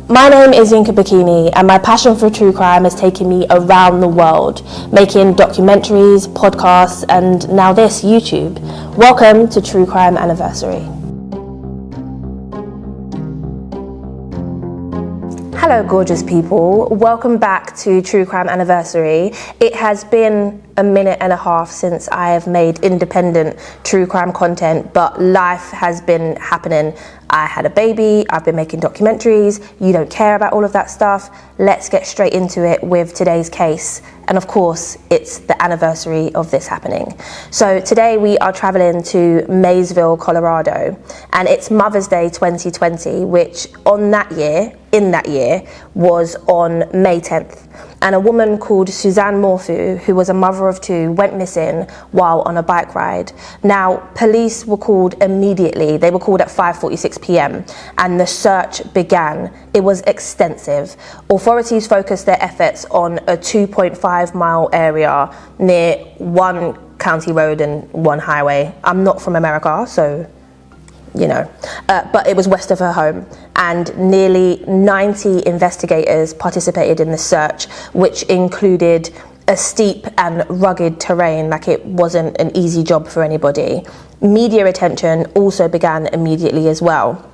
My name is Yinka Bikini, and my passion for true crime has taken me around the world, making documentaries, podcasts, and now this, YouTube. Welcome to True Crime Anniversary. Hello gorgeous people, welcome back to True Crime Anniversary. It has been a minute and a half since I have made independent true crime content, but life has been happening. I had a baby, I've been making documentaries, you don't care about all of that stuff. Let's get straight into it with today's case. And of course, it's the anniversary of this happening. So today we are traveling to Maysville, Colorado, and it's Mother's Day 2020, which in that year, was on May 10th. And a woman called Suzanne Morphew, who was a mother of two, went missing while on a bike ride. Now, police were called immediately. They were called at 5:46 p.m. and the search began. It was extensive. Authorities focused their efforts on a 2.5-mile area near one county road and one highway. I'm not from America, so you know, but it was west of her home, and nearly 90 investigators participated in the search, which included a steep and rugged terrain. Like, it wasn't an easy job for anybody. Media attention also began immediately as well.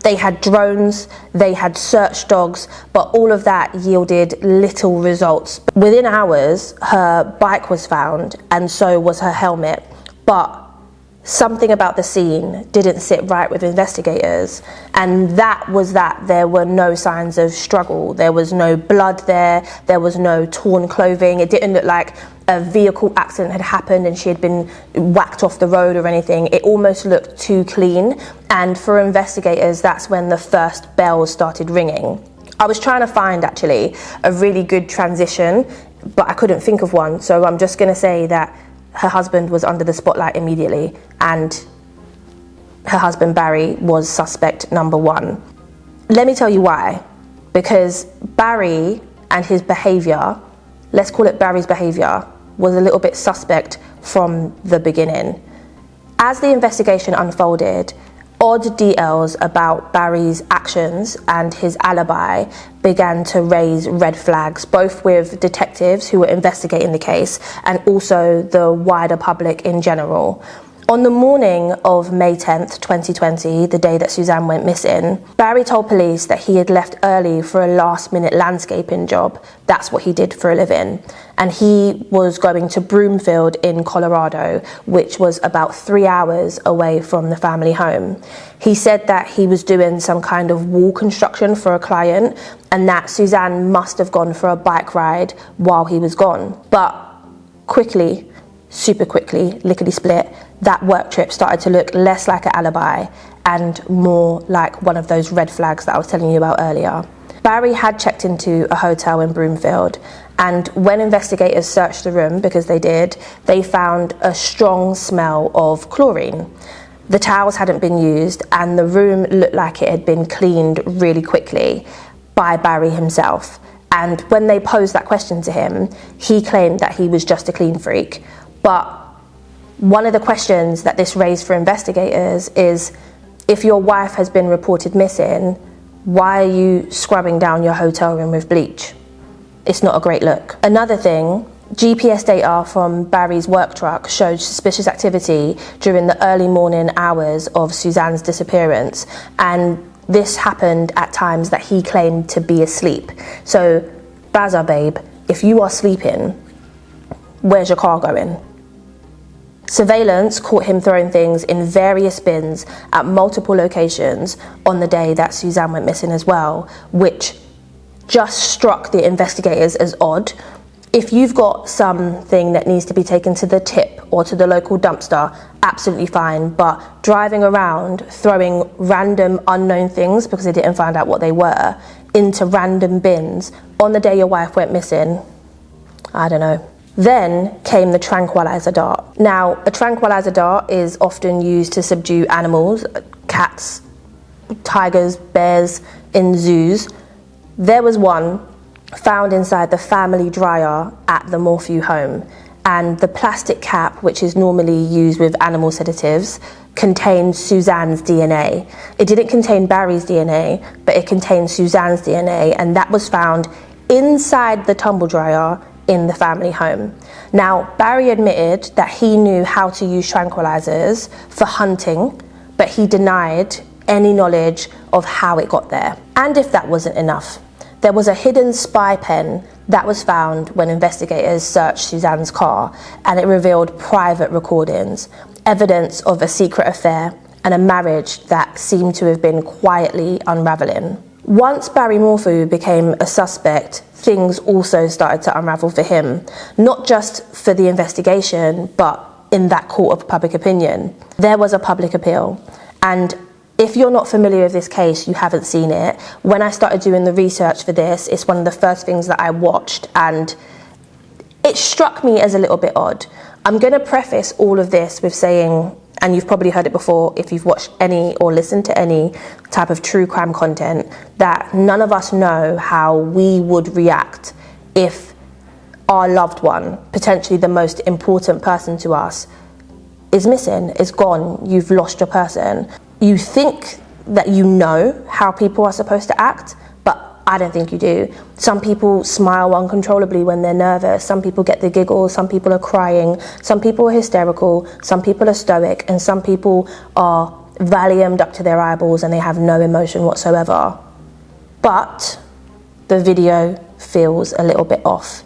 They had drones, they had search dogs, but all of that yielded little results. Within hours, her bike was found, and so was her helmet, but something about the scene didn't sit right with investigators, and that was that there were no signs of struggle. There was no blood there was no torn clothing. It didn't look like a vehicle accident had happened and she had been whacked off the road or anything. It almost looked too clean, and for investigators, that's when the first bells started ringing. I was trying to find actually a really good transition, but I couldn't think of one, so I'm just going to say that her husband was under the spotlight immediately, and her husband Barry was suspect number one. Let me tell you why. Because Barry and his behaviour, let's call it Barry's behaviour, was a little bit suspect from the beginning. As the investigation unfolded, odd details about Barry's actions and his alibi began to raise red flags, both with detectives who were investigating the case and also the wider public in general. On the morning of May 10th, 2020, the day that Suzanne went missing, Barry told police that he had left early for a last-minute landscaping job. That's what he did for a living. And he was going to Broomfield in Colorado, which was about 3 hours away from the family home. He said that he was doing some kind of wall construction for a client, and that Suzanne must have gone for a bike ride while he was gone. But quickly, super quickly, lickety-split, that work trip started to look less like an alibi and more like one of those red flags that I was telling you about earlier. Barry had checked into a hotel in Broomfield, and when investigators searched the room, because they did, they found a strong smell of chlorine. The towels hadn't been used, and the room looked like it had been cleaned really quickly by Barry himself. And when they posed that question to him, he claimed that he was just a clean freak. But one of the questions that this raised for investigators is, if your wife has been reported missing, why are you scrubbing down your hotel room with bleach? It's not a great look. Another thing, GPS data from Barry's work truck showed suspicious activity during the early morning hours of Suzanne's disappearance, and this happened at times that he claimed to be asleep. So, Bazza babe, if you are sleeping, where's your car going? Surveillance caught him throwing things in various bins at multiple locations on the day that Suzanne went missing as well, which just struck the investigators as odd. If you've got something that needs to be taken to the tip or to the local dumpster, absolutely fine, but driving around throwing random unknown things, because they didn't find out what they were, into random bins on the day your wife went missing, I don't know. Then came the tranquiliser dart. Now, a tranquiliser dart is often used to subdue animals, cats, tigers, bears in zoos. There was one found inside the family dryer at the Morphew home, and the plastic cap, which is normally used with animal sedatives, contained Suzanne's DNA. It didn't contain Barry's DNA, but it contained Suzanne's DNA, and that was found inside the tumble dryer in the family home. Now, Barry admitted that he knew how to use tranquilizers for hunting, but he denied any knowledge of how it got there. And if that wasn't enough, there was a hidden spy pen that was found when investigators searched Suzanne's car, and it revealed private recordings, evidence of a secret affair and a marriage that seemed to have been quietly unraveling. Once Barry Morphew became a suspect, things also started to unravel for him, not just for the investigation, but in that court of public opinion. There was a public appeal, and if you're not familiar with this case, you haven't seen it. When I started doing the research for this, it's one of the first things that I watched, and it struck me as a little bit odd. I'm going to preface all of this with saying, and you've probably heard it before if you've watched any or listened to any type of true crime content, that none of us know how we would react if our loved one, potentially the most important person to us, is missing, is gone, you've lost your person. You think that you know how people are supposed to act, but I don't think you do. Some people smile uncontrollably when they're nervous, some people get the giggles, some people are crying, some people are hysterical, some people are stoic, and some people are Valiumed up to their eyeballs and they have no emotion whatsoever. But the video feels a little bit off.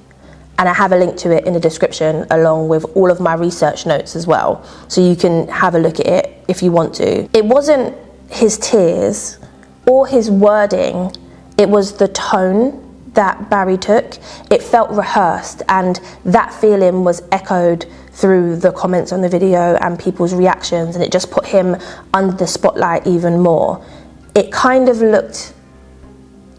And I have a link to it in the description along with all of my research notes as well. So you can have a look at it if you want to. It wasn't his tears or his wording, it was the tone that Barry took. It felt rehearsed, and that feeling was echoed through the comments on the video and people's reactions, and it just put him under the spotlight even more. It kind of looked,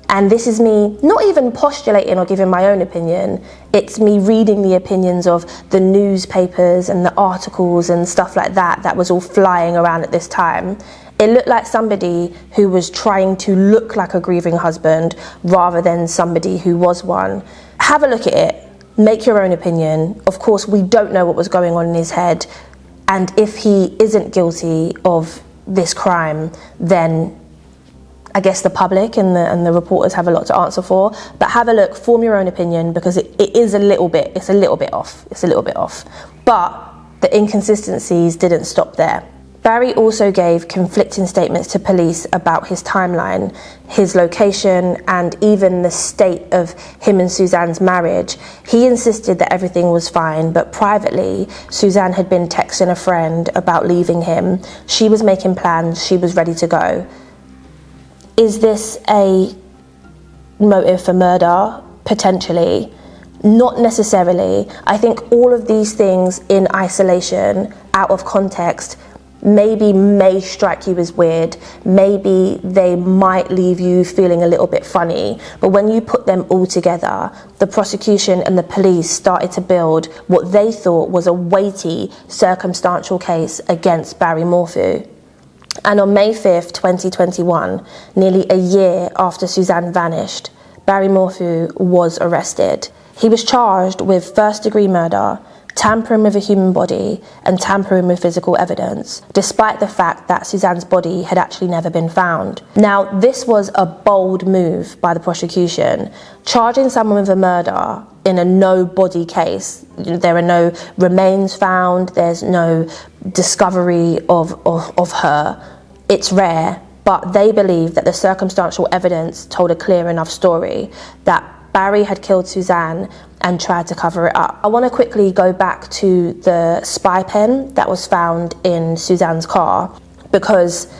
and this is me not even postulating or giving my own opinion, it's me reading the opinions of the newspapers and the articles and stuff like that that was all flying around at this time. It looked like somebody who was trying to look like a grieving husband rather than somebody who was one. Have a look at it, make your own opinion. Of course, we don't know what was going on in his head, and if he isn't guilty of this crime, then I guess the public and the reporters have a lot to answer for. But have a look, form your own opinion, because it is a little bit off. It's a little bit off. But the inconsistencies didn't stop there. Barry also gave conflicting statements to police about his timeline, his location, and even the state of him and Suzanne's marriage. He insisted that everything was fine, but privately, Suzanne had been texting a friend about leaving him. She was making plans, she was ready to go. Is this a motive for murder? Potentially. Not necessarily. I think all of these things in isolation, out of context, maybe may strike you as weird. Maybe they might leave you feeling a little bit funny. But when you put them all together, the prosecution and the police started to build what they thought was a weighty circumstantial case against Barry Morphew. And on May 5th, 2021, nearly a year after Suzanne vanished, Barry Morphew was arrested. He was charged with first-degree murder, tampering with a human body, and tampering with physical evidence, despite the fact that Suzanne's body had actually never been found. Now, this was a bold move by the prosecution, charging someone with a murder in a no-body case. There are no remains found, there's no discovery of her. It's rare, but they believe that the circumstantial evidence told a clear enough story that Barry had killed Suzanne and tried to cover it up. I want to quickly go back to the spy pen that was found in Suzanne's car, because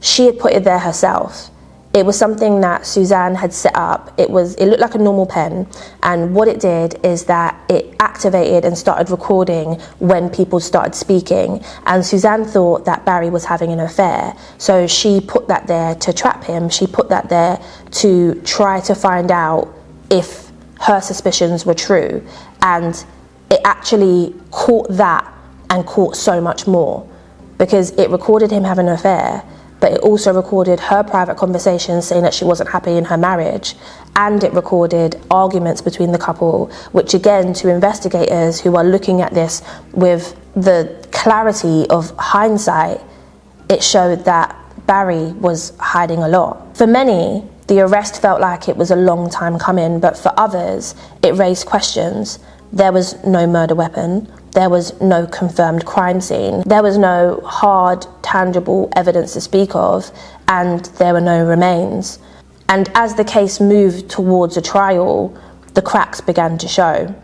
she had put it there herself. It was something that Suzanne had set up. It looked like a normal pen, and what it did is that it activated and started recording when people started speaking, and Suzanne thought that Barry was having an affair, so she put that there to trap him. She put that there to try to find out if her suspicions were true, and it actually caught that and caught so much more, because it recorded him having an affair, but it also recorded her private conversations saying that she wasn't happy in her marriage, and it recorded arguments between the couple, which again, to investigators who are looking at this with the clarity of hindsight, it showed that Barry was hiding a lot. For many, the arrest felt like it was a long time coming, but for others, it raised questions. There was no murder weapon. There was no confirmed crime scene. There was no hard, tangible evidence to speak of, and there were no remains. And as the case moved towards a trial, the cracks began to show.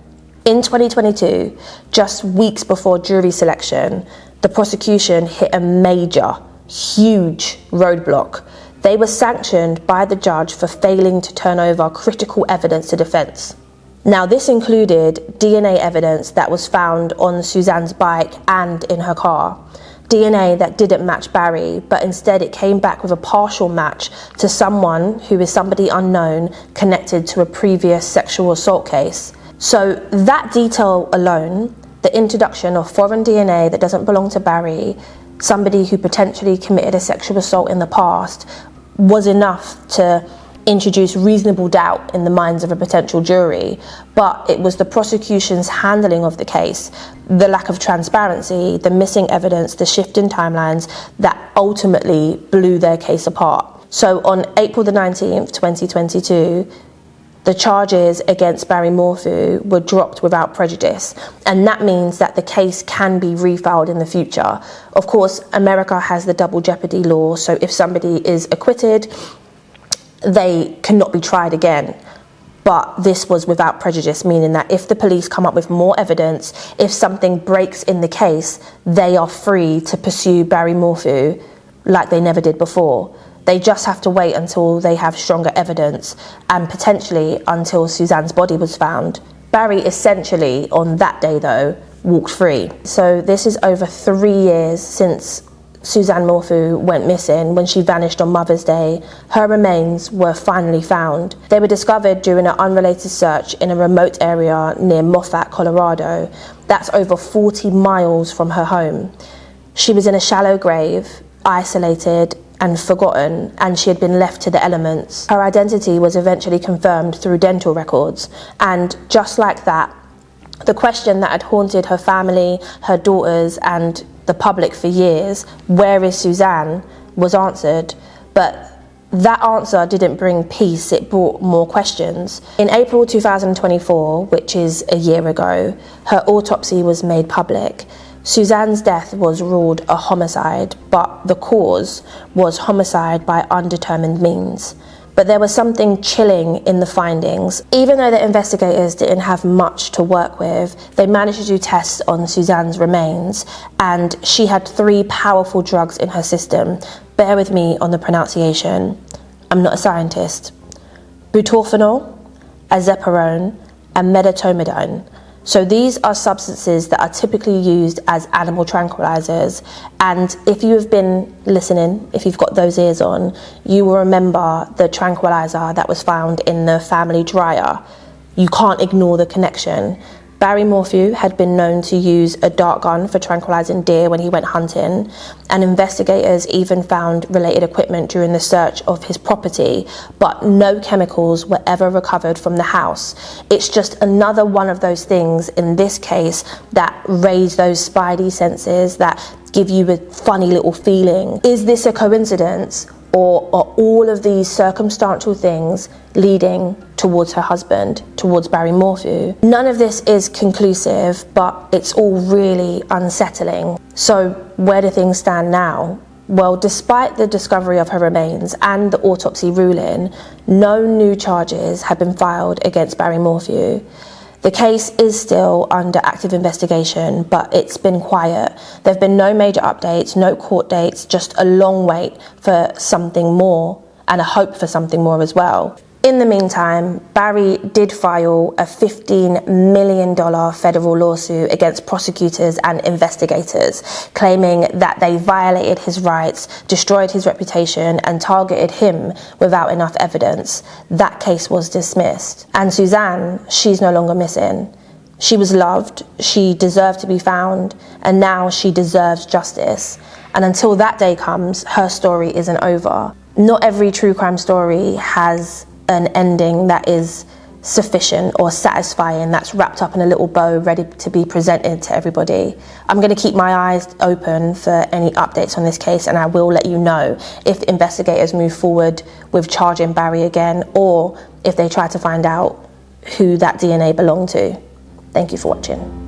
In 2022, just weeks before jury selection, the prosecution hit a major, huge roadblock. They were sanctioned by the judge for failing to turn over critical evidence to defense. Now, this included DNA evidence that was found on Suzanne's bike and in her car. DNA that didn't match Barry, but instead it came back with a partial match to someone who is somebody unknown connected to a previous sexual assault case. So that detail alone, the introduction of foreign DNA that doesn't belong to Barry, somebody who potentially committed a sexual assault in the past, was enough to introduce reasonable doubt in the minds of a potential jury. But it was the prosecution's handling of the case, the lack of transparency, the missing evidence, the shift in timelines that ultimately blew their case apart. So on April the 19th, 2022, the charges against Barry Morphew were dropped without prejudice, and that means that the case can be refiled in the future. Of course, America has the double jeopardy law, so if somebody is acquitted, they cannot be tried again. But this was without prejudice, meaning that if the police come up with more evidence, if something breaks in the case, they are free to pursue Barry Morphew like they never did before. They just have to wait until they have stronger evidence, and potentially until Suzanne's body was found. Barry essentially, on that day though, walked free. So this is over 3 years since Suzanne Morphew went missing, when she vanished on Mother's Day. Her remains were finally found. They were discovered during an unrelated search in a remote area near Moffat, Colorado. That's over 40 miles from her home. She was in a shallow grave, isolated and forgotten, and she had been left to the elements. Her identity was eventually confirmed through dental records, and just like that, the question that had haunted her family, her daughters, and the public for years, where is Suzanne, was answered. But that answer didn't bring peace, it brought more questions. In April 2024, which is a year ago, her autopsy was made public. Suzanne's death was ruled a homicide, but the cause was homicide by undetermined means. But there was something chilling in the findings. Even though the investigators didn't have much to work with, they managed to do tests on Suzanne's remains, and she had 3 powerful drugs in her system. Bear with me on the pronunciation. I'm not a scientist. Butorphanol, azepirone, and medetomidine. So these are substances that are typically used as animal tranquilizers, and if you have been listening, if you've got those ears on, you will remember the tranquilizer that was found in the family dryer. You can't ignore the connection. Barry Morphew had been known to use a dart gun for tranquilizing deer when he went hunting, and investigators even found related equipment during the search of his property, but no chemicals were ever recovered from the house. It's just another one of those things in this case that raise those spidey senses, that give you a funny little feeling. Is this a coincidence, or are all of these circumstantial things leading towards her husband, towards Barry Morphew? None of this is conclusive, but it's all really unsettling. So where do things stand now? Well, despite the discovery of her remains and the autopsy ruling, no new charges have been filed against Barry Morphew. The case is still under active investigation, but it's been quiet. There have been no major updates, no court dates, just a long wait for something more, and a hope for something more as well. In the meantime, Barry did file a $15 million federal lawsuit against prosecutors and investigators, claiming that they violated his rights, destroyed his reputation, and targeted him without enough evidence. That case was dismissed. And Suzanne, she's no longer missing. She was loved, she deserved to be found, and now she deserves justice. And until that day comes, her story isn't over. Not every true crime story has an ending that is sufficient or satisfying, that's wrapped up in a little bow ready to be presented to everybody. I'm going to keep my eyes open for any updates on this case, and I will let you know if investigators move forward with charging Barry again, or if they try to find out who that DNA belonged to. Thank you for watching.